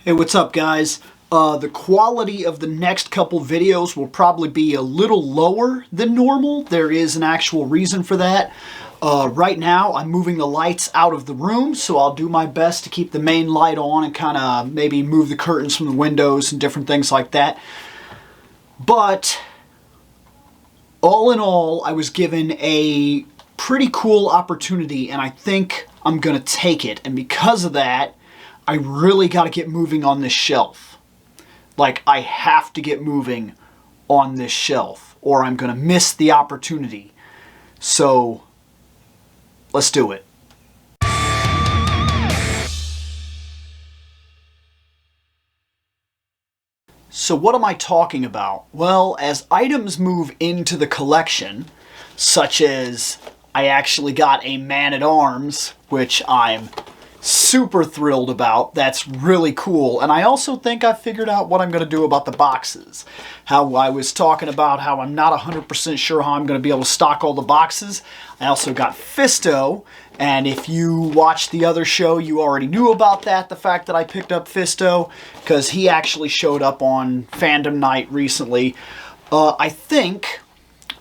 Hey, what's up, guys? The quality of the next couple videos will probably be a little lower than normal. There is an actual reason for that. Right now, I'm moving the lights out of the room, so I'll do my best to keep the main light on and kind of maybe move the curtains from the windows and different things like that. But all in all, I was given a pretty cool opportunity, and I think I'm going to take it. And because of that, I really got to get moving on this shelf. Like, I have to get moving on this shelf, or I'm going to miss the opportunity. So, let's do it. So what am I talking about? Well, as items move into the collection, such as I actually got a Man-at-Arms, which I'm super thrilled about. That's really cool. And I also think I figured out what I'm going to do about the boxes. How I was talking about how I'm not 100% sure how I'm going to be able to stock all the boxes. I also got Fisto, and if you watched the other show, you already knew about that, the fact that I picked up Fisto, because he actually showed up on Fandom Night recently. I think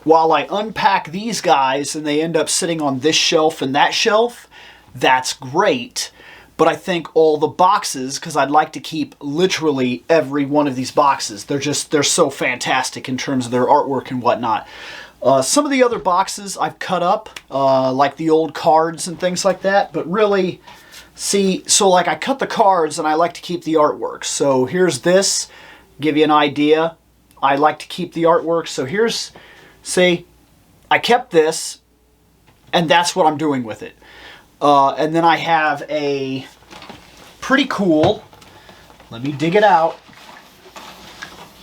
while I unpack these guys and they end up sitting on this shelf and that shelf, that's great, but I think all the boxes, because I'd like to keep literally every one of these boxes. They're so fantastic in terms of their artwork and whatnot. Some of the other boxes I've cut up, like the old cards and things like that, but really, see, so like I cut the cards and I like to keep the artwork. So here's this, give you an idea. I like to keep the artwork, so here's, see, I kept this, and that's what I'm doing with it. And then I have a pretty cool, let me dig it out.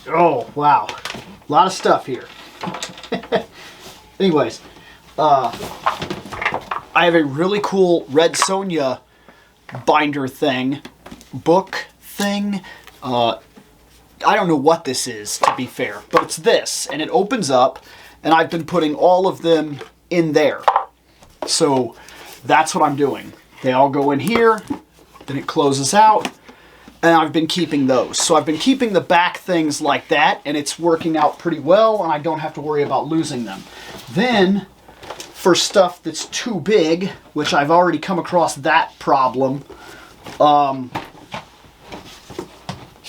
Oh, wow. A lot of stuff here. Anyways, I have a really cool Red Sonja binder thing, book thing. I don't know what this is, to be fair, but it's this, and it opens up, and I've been putting all of them in there. So that's what I'm doing. They all go in here, then it closes out, and I've been keeping those. So I've been keeping the back things like that, and it's working out pretty well, and I don't have to worry about losing them. Then, for stuff that's too big, which I've already come across that problem,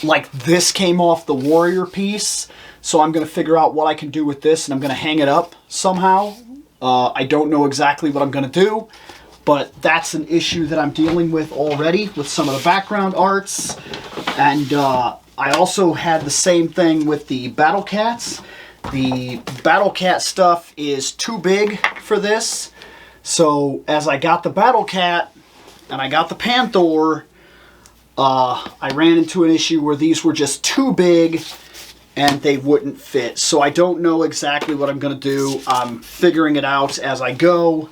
like this came off the Warrior piece, so I'm going to figure out what I can do with this, and I'm going to hang it up somehow. I don't know exactly what I'm going to do, but that's an issue that I'm dealing with already with some of the background arts. And I also had the same thing with the Battle Cats. The Battle Cat stuff is too big for this. So as I got the Battle Cat and I got the Panther, I ran into an issue where these were just too big and they wouldn't fit. So I don't know exactly what I'm going to do. I'm figuring it out as I go.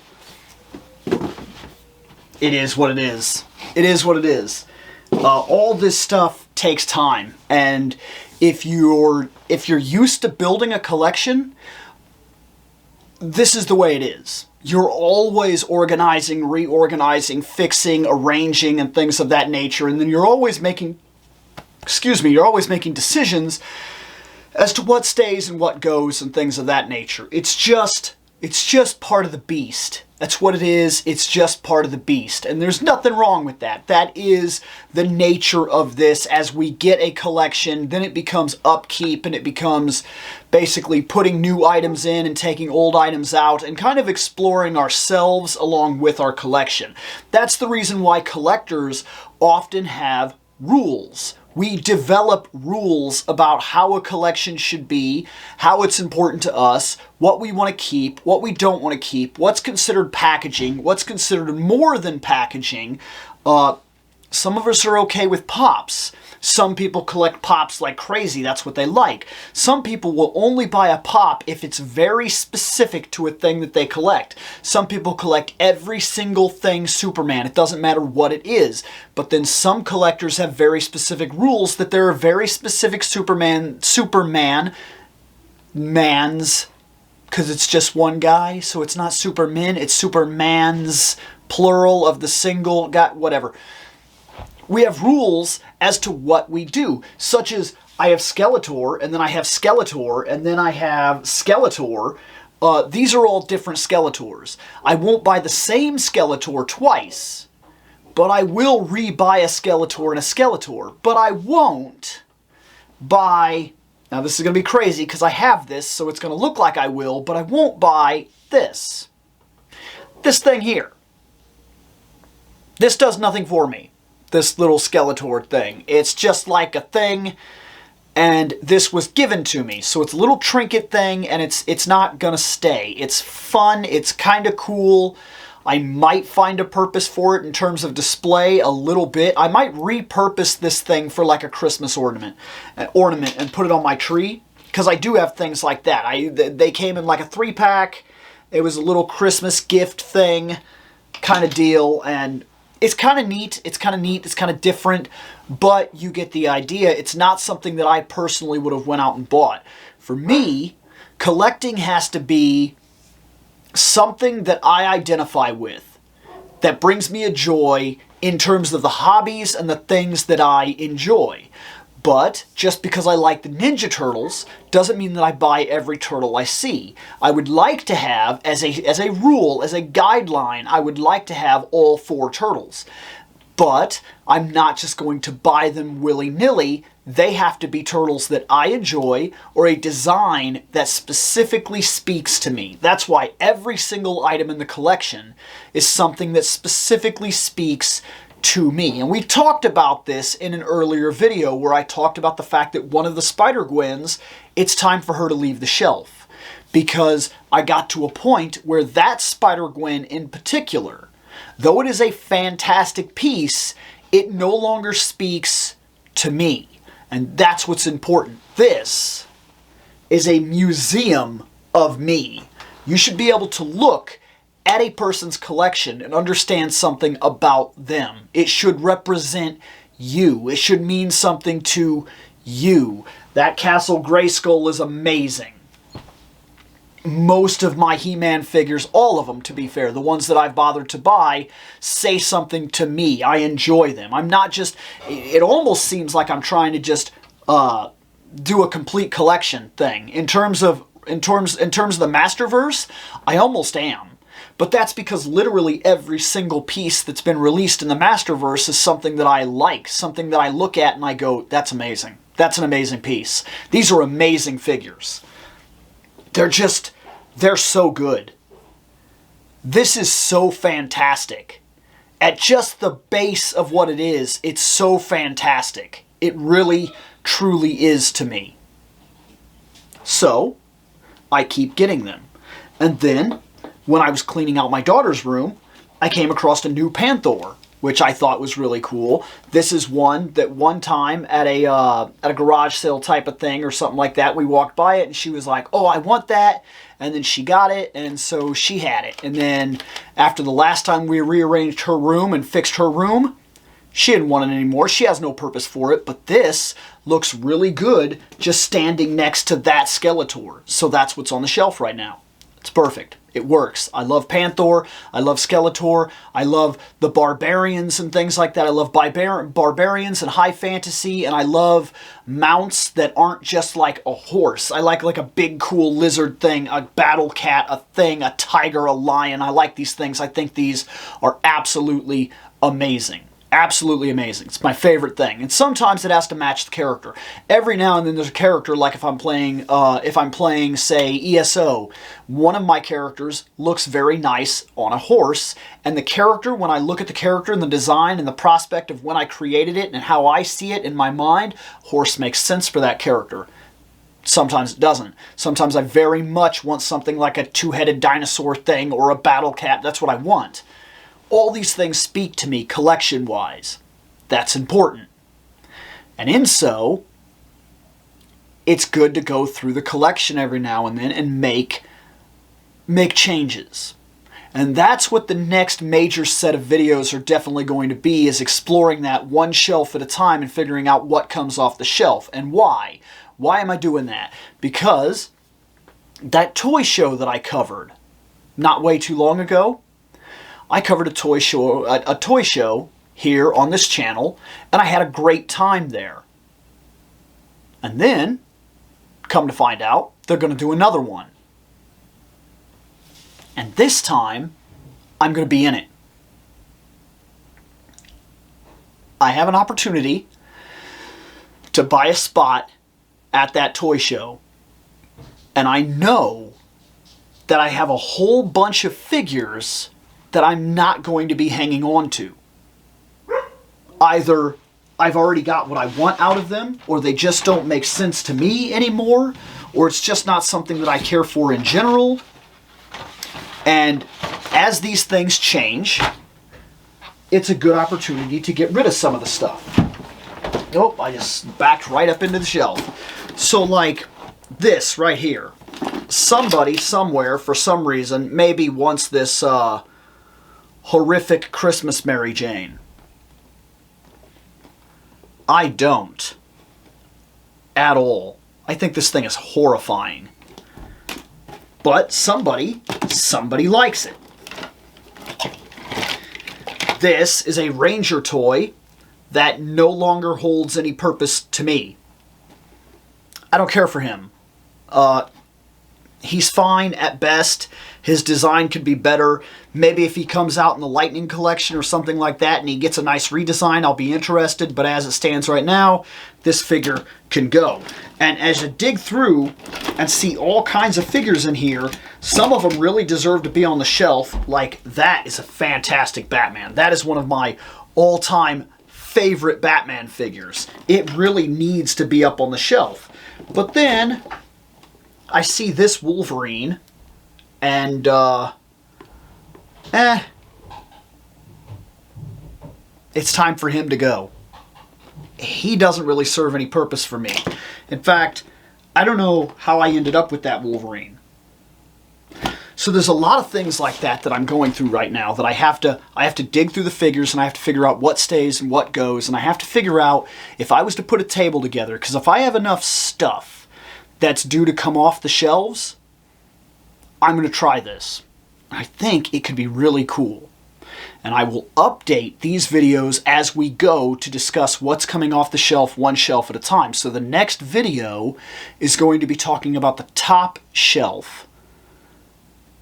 It is what it is. It is what it is. All this stuff takes time, and if you're used to building a collection, this is the way it is. You're always organizing, reorganizing, fixing, arranging, and things of that nature, and then you're always making, you're always making decisions as to what stays and what goes and things of that nature. It's just part of the beast. That's what it is. It's just part of the beast. And there's nothing wrong with that. That is the nature of this. As we get a collection, then it becomes upkeep, and it becomes basically putting new items in and taking old items out and kind of exploring ourselves along with our collection. That's the reason why collectors often have rules. We develop rules about how a collection should be, how it's important to us, what we want to keep, what we don't want to keep, what's considered packaging, what's considered more than packaging. Some of us are okay with pops. Some people collect pops like crazy. That's what they like. Some people will only buy a pop if it's very specific to a thing that they collect. Some people collect every single thing Superman. It doesn't matter what it is. But then some collectors have very specific rules that there are very specific Supermans, because it's just one guy, so it's not Supermen, it's Supermans, plural of the single, whatever. We have rules as to what we do, such as I have Skeletor, and then I have Skeletor, and then I have Skeletor. These are all different Skeletors. I won't buy the same Skeletor twice, but I will re-buy a Skeletor and a Skeletor. But I won't buy... Now this is going to be crazy because I have this, so it's going to look like I will, but I won't buy this. This thing here. This does nothing for me. This little Skeletor thing. It's just like a thing, and this was given to me. So it's a little trinket thing, and it's not gonna stay. It's fun, it's kind of cool. I might find a purpose for it in terms of display a little bit. I might repurpose this thing for like a Christmas ornament and put it on my tree, because I do have things like that. They came in like a 3-pack. It was a little Christmas gift thing kind of deal, and it's kind of neat, it's kind of different, but you get the idea. It's not something that I personally would have went out and bought. For me, collecting has to be something that I identify with, that brings me a joy in terms of the hobbies and the things that I enjoy. But just because I like the Ninja Turtles doesn't mean that I buy every turtle I see. I would like to have, as a rule, as a guideline, I would like to have all 4 turtles. But I'm not just going to buy them willy-nilly. They have to be turtles that I enjoy, or a design that specifically speaks to me. That's why every single item in the collection is something that specifically speaks to me. And we talked about this in an earlier video where I talked about the fact that one of the Spider-Gwens, it's time for her to leave the shelf. Because I got to a point where that Spider-Gwen in particular, though it is a fantastic piece, it no longer speaks to me. And that's what's important. This is a museum of me. You should be able to look at a person's collection and understand something about them. It should represent you. It should mean something to you. That Castle Grayskull is amazing. Most of my He-Man figures, all of them to be fair, the ones that I've bothered to buy, say something to me. I enjoy them. I'm not just... It almost seems like I'm trying to just do a complete collection thing. In terms of the Masterverse, I almost am. But that's because literally every single piece that's been released in the Masterverse is something that I like, something that I look at and I go, that's amazing. That's an amazing piece. These are amazing figures. They're so good. This is so fantastic. At just the base of what it is, it's so fantastic. It really, truly is to me. So, I keep getting them. And then, when I was cleaning out my daughter's room, I came across a new Panther, which I thought was really cool. This is one that one time at a garage sale type of thing or something like that, we walked by it and she was like, oh, I want that. And then she got it, and so she had it. And then after the last time we rearranged her room and fixed her room, she didn't want it anymore. She has no purpose for it, but this looks really good just standing next to that Skeletor. So that's what's on the shelf right now. It's perfect. It works. I love Panther. I love Skeletor. I love the barbarians and things like that. I love barbarians and high fantasy, and I love mounts that aren't just like a horse. I like a big cool lizard thing, a battle cat, a thing, a tiger, a lion. I like these things. I think these are absolutely amazing. Absolutely amazing. It's my favorite thing. And sometimes it has to match the character. Every now and then there's a character, like if I'm playing, say, ESO, one of my characters looks very nice on a horse, and the character, when I look at the character and the design and the prospect of when I created it and how I see it in my mind, horse makes sense for that character. Sometimes it doesn't. Sometimes I very much want something like a two-headed dinosaur thing or a battle cat. That's what I want. All these things speak to me collection-wise. That's important. And in so, it's good to go through the collection every now and then and make changes. And that's what the next major set of videos are definitely going to be, is exploring that one shelf at a time and figuring out what comes off the shelf and why. Why am I doing that? Because that toy show that I covered not way too long ago, I covered a toy show here on this channel, and I had a great time there. And then, come to find out, they're going to do another one. And this time, I'm going to be in it. I have an opportunity to buy a spot at that toy show. And I know that I have a whole bunch of figures that I'm not going to be hanging on to. Either I've already got what I want out of them, or they just don't make sense to me anymore, or it's just not something that I care for in general. And as these things change, it's a good opportunity to get rid of some of the stuff. Oh, I just backed right up into the shelf. So like this right here. Somebody, somewhere, for some reason, maybe wants this horrific Christmas Mary Jane. I don't. At all. I think this thing is horrifying. But somebody likes it. This is a Ranger toy that no longer holds any purpose to me. I don't care for him. He's fine at best. His design could be better. Maybe if he comes out in the Lightning collection or something like that and he gets a nice redesign, I'll be interested. But as it stands right now, this figure can go. And as you dig through and see all kinds of figures in here, some of them really deserve to be on the shelf. Like that is a fantastic Batman. That is one of my all-time favorite Batman figures. It really needs to be up on the shelf. But then I see this Wolverine, and, it's time for him to go. He doesn't really serve any purpose for me. In fact, I don't know how I ended up with that Wolverine. So there's a lot of things like that that I'm going through right now that I have to dig through the figures, and I have to figure out what stays and what goes, and I have to figure out if I was to put a table together, because if I have enough stuff that's due to come off the shelves, I'm going to try this. I think it could be really cool. And I will update these videos as we go to discuss what's coming off the shelf, one shelf at a time. So the next video is going to be talking about the top shelf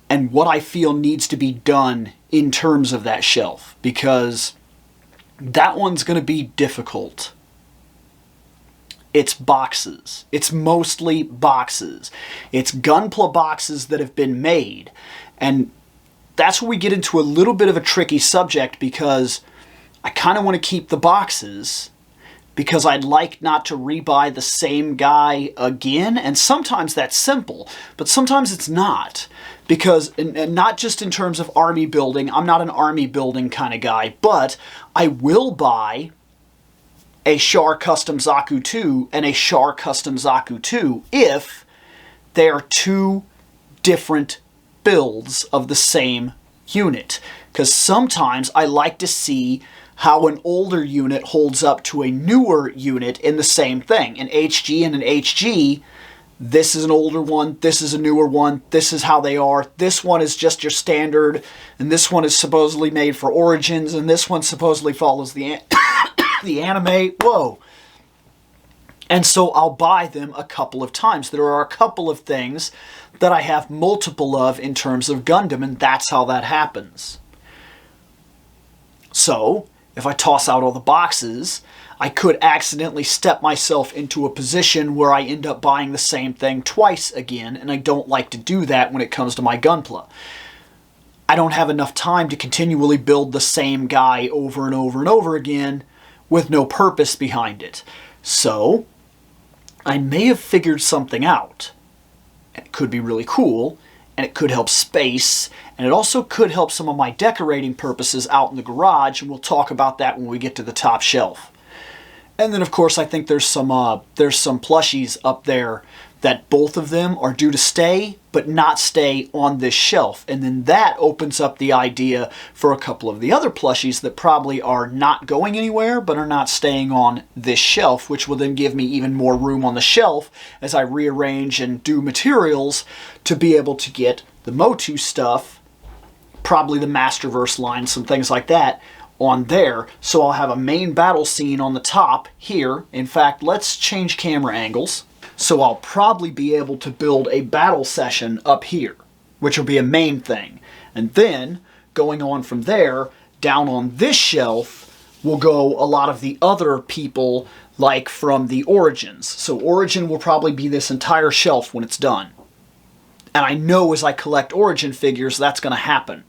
and what I feel needs to be done in terms of that shelf, because that one's going to be difficult. It's boxes. It's mostly boxes. It's Gunpla boxes that have been made. And that's where we get into a little bit of a tricky subject, because I kind of want to keep the boxes because I'd like not to rebuy the same guy again. And sometimes that's simple, but sometimes it's not. Because, and not just in terms of army building, I'm not an army building kind of guy, but I will buy a Char Custom Zaku 2 and a Char Custom Zaku 2 if they are two different builds of the same unit. Because sometimes I like to see how an older unit holds up to a newer unit in the same thing. An HG and an HG, this is an older one, this is a newer one, this is how they are. This one is just your standard, and this one is supposedly made for Origins, and this one supposedly follows the anime. Whoa. And so I'll buy them a couple of times. There are a couple of things that I have multiple of in terms of Gundam, and that's how that happens. So, if I toss out all the boxes, I could accidentally step myself into a position where I end up buying the same thing twice again, and I don't like to do that when it comes to my Gunpla. I don't have enough time to continually build the same guy over and over and over again with no purpose behind it. So, I may have figured something out. It could be really cool, and it could help space, and it also could help some of my decorating purposes out in the garage, and we'll talk about that when we get to the top shelf. And then, of course, I think there's some plushies up there that both of them are due to stay, but not stay on this shelf. And then that opens up the idea for a couple of the other plushies that probably are not going anywhere, but are not staying on this shelf, which will then give me even more room on the shelf as I rearrange and do materials to be able to get the Motu stuff, probably the Masterverse line, some things like that, on there. So I'll have a main battle scene on the top here. In fact, let's change camera angles. So I'll probably be able to build a battle session up here, which will be a main thing. And then going on from there, down on this shelf will go a lot of the other people, like from the Origins. So Origin will probably be this entire shelf when it's done. And I know as I collect Origin figures, that's going to happen.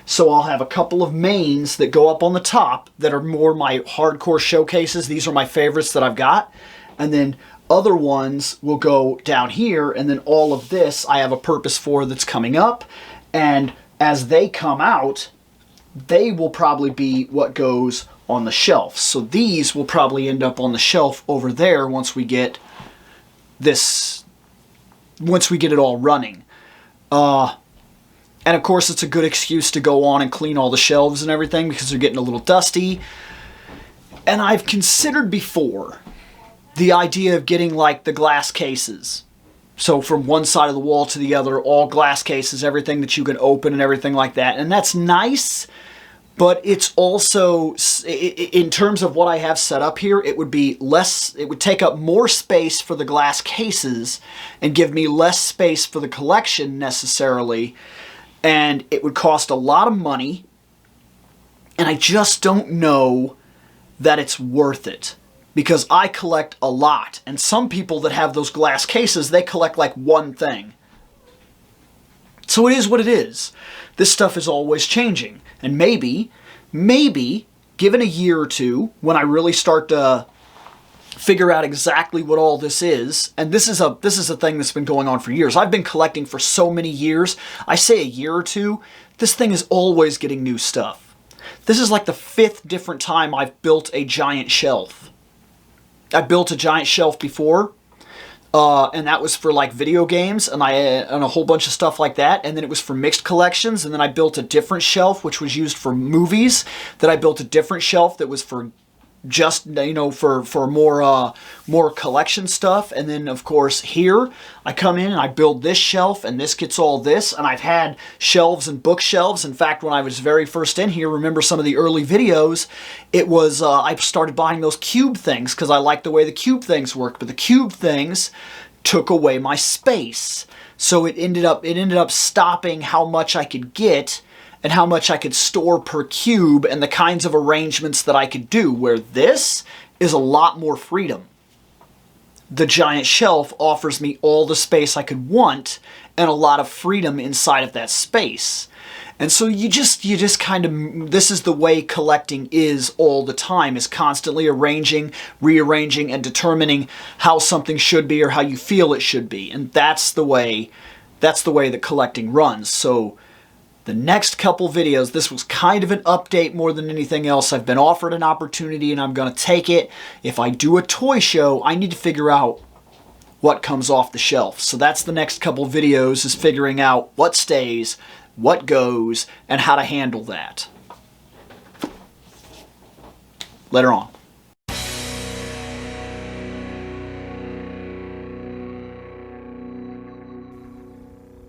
So I'll have a couple of mains that go up on the top that are more my hardcore showcases. These are my favorites that I've got. And then other ones will go down here, and then all of this I have a purpose for that's coming up. And as they come out, they will probably be what goes on the shelf. So these will probably end up on the shelf over there once we get this, once we get it all running. And of course it's a good excuse to go on and clean all the shelves and everything because they're getting a little dusty. And I've considered before the idea of getting like the glass cases. So from one side of the wall to the other, all glass cases, everything that you can open and everything like that. And that's nice, but it's also, in terms of what I have set up here, it would be less, it would take up more space for the glass cases and give me less space for the collection necessarily. And it would cost a lot of money. And I just don't know that it's worth it. Because I collect a lot, and some people that have those glass cases, they collect like one thing. So it is what it is. This stuff is always changing. And maybe, given a year or two, when I really start to figure out exactly what all this is, and this is a thing that's been going on for years. I've been collecting for so many years. I say a year or two, this thing is always getting new stuff. This is like the 5th different time I've built a giant shelf. I built a giant shelf before, and that was for like video games and a whole bunch of stuff like that. And then it was for mixed collections. And then I built a different shelf, which was used for movies. Then I built a different shelf that was for just, you know, for more collection stuff. And then of course here I come in and I build this shelf, and this gets all this. And I've had shelves and bookshelves. In fact, when I was very first in here, remember some of the early videos, it was I started buying those cube things because I liked the way the cube things worked. But the cube things took away my space, so it ended up stopping how much I could get and how much I could store per cube and the kinds of arrangements that I could do, where this is a lot more freedom. The giant shelf offers me all the space I could want and a lot of freedom inside of that space. And so you just kind of, this is the way collecting is all the time, is constantly arranging, rearranging, and determining how something should be or how you feel it should be. And that's the way that collecting runs. So the next couple videos, this was kind of an update more than anything else. I've been offered an opportunity and I'm going to take it. If I do a toy show, I need to figure out what comes off the shelf. So that's the next couple videos, is figuring out what stays, what goes, and how to handle that. Later on.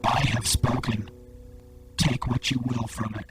I have spoken. Take what you will from it.